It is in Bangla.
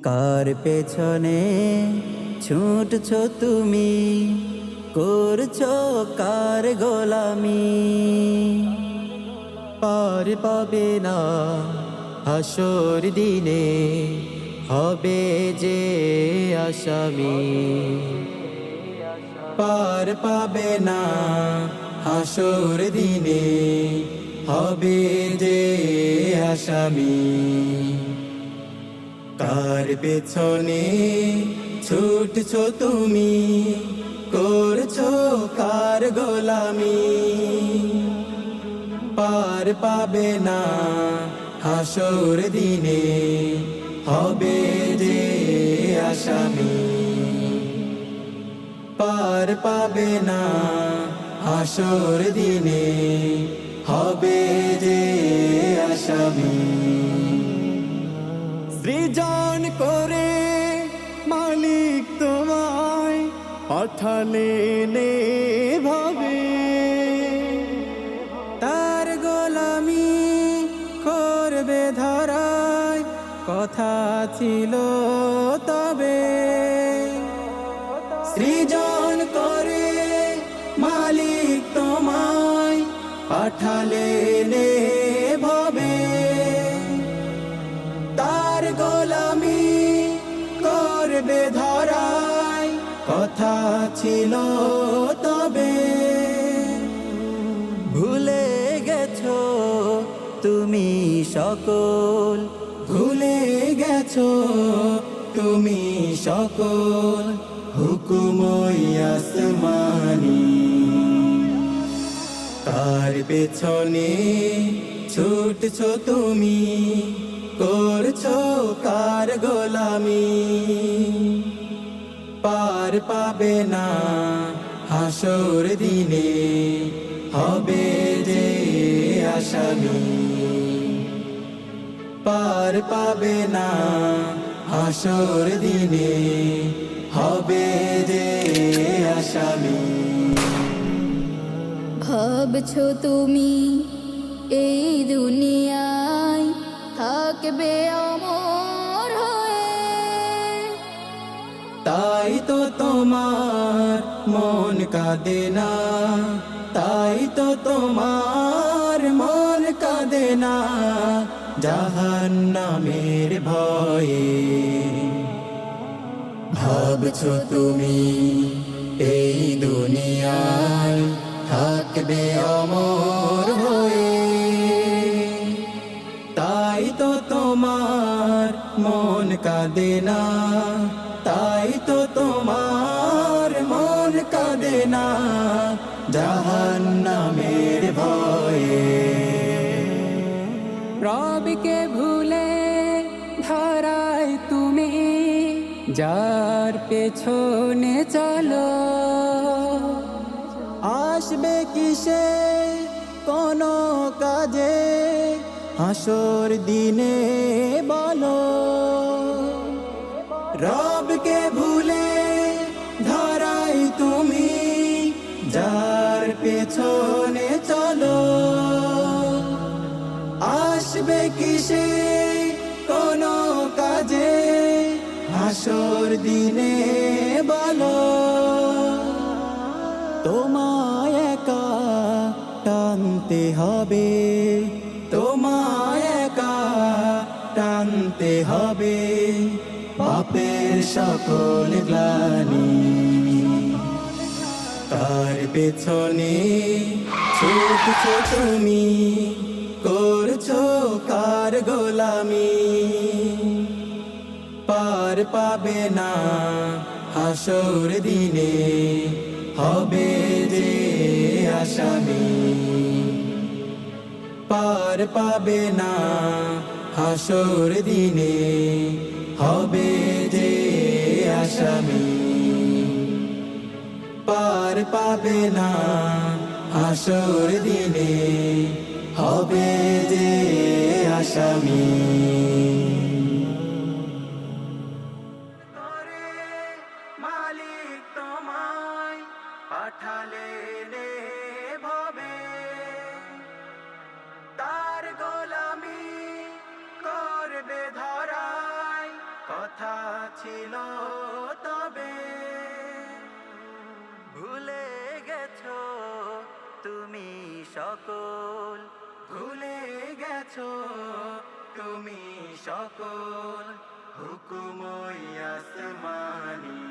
কার পেছনে ছুটছো তুমি, করছো কার গোলামি? পার পাবে না হাসর দিনে, হবে যে আসামি। পার পাবে না হাসর দিনে, হবে যে আসামি। কার পেছনে ছুটছো তুমি, করছো কার গোলামি? পার পাবে না হাসর দিনে, হবে যে আসামি। পার পাবে না হাসর দিনে, হবে যে আসামি। সৃজন করে মালিক তোমায় পাঠালেন ভাবে, তার গোলামি করবে ধরায় কথা ছিল তবে। সৃজন করে মালিক তোমায় পাঠালেন ভাবে, তার গোলামি করবে ধরায় কথা ছিল তবে। ভুলে গেছো তুমি সকল, ভুলে গেছো তুমি সকল হুকুমই আসমানি। কার পেছনে ছুটছো তুমি, করছো কার গোলামি? পার পাবে না হাসর দিনে, হবে যে আসামি। পার পাবে না হাসর দিনে, হবে যে আসামি। ভাবছো তুমি এই দুনিয়ায় থাকবে অমর হয়ে, তাই তো তোমার মন কাঁদে না, তাই তো তোমার মন কাঁদে না জাহান্নামের ভয়ে। ভাবছো তুমি এই দুনিয়ায় থাকবে অমর হয়ে, তাই তো তোমার মন কাঁদে না, তাই তো তোমার মন কাঁদে না জাহান্নামের ভয়ে। রবকে ভুলে ধরায় তুমি যার পেছনে চলো, আসবে কিসে কোনো কাজে হাসর দিনে বলো? রবকে ভুলে ধরাই তুমি যার পেছনে চলো, আসবে কিসে কোনো কাজে হাসর দিনে বলো? তোমায় একা টানতে হবে, তোমায় একা টানতে হবে পাপের সকল গ্লানি। তার পেছনে ছুটছো তুমি, করছো কার গোলামি? পার পাবে না হাসর দিনে, হবে যে আসামি। পার পাবে না হাসর দিনে, হবে যে আসামি। পার পাবে না হাসর দিনে, হবে যে আসামি। মালিক তোমায় পাঠালেন ভাবে, তার গোলামি করবে ধরায় কথা ভুলে গেছো তুমি সকল, ভুলে গেছো তুমি সকল হুকুমই আসমানি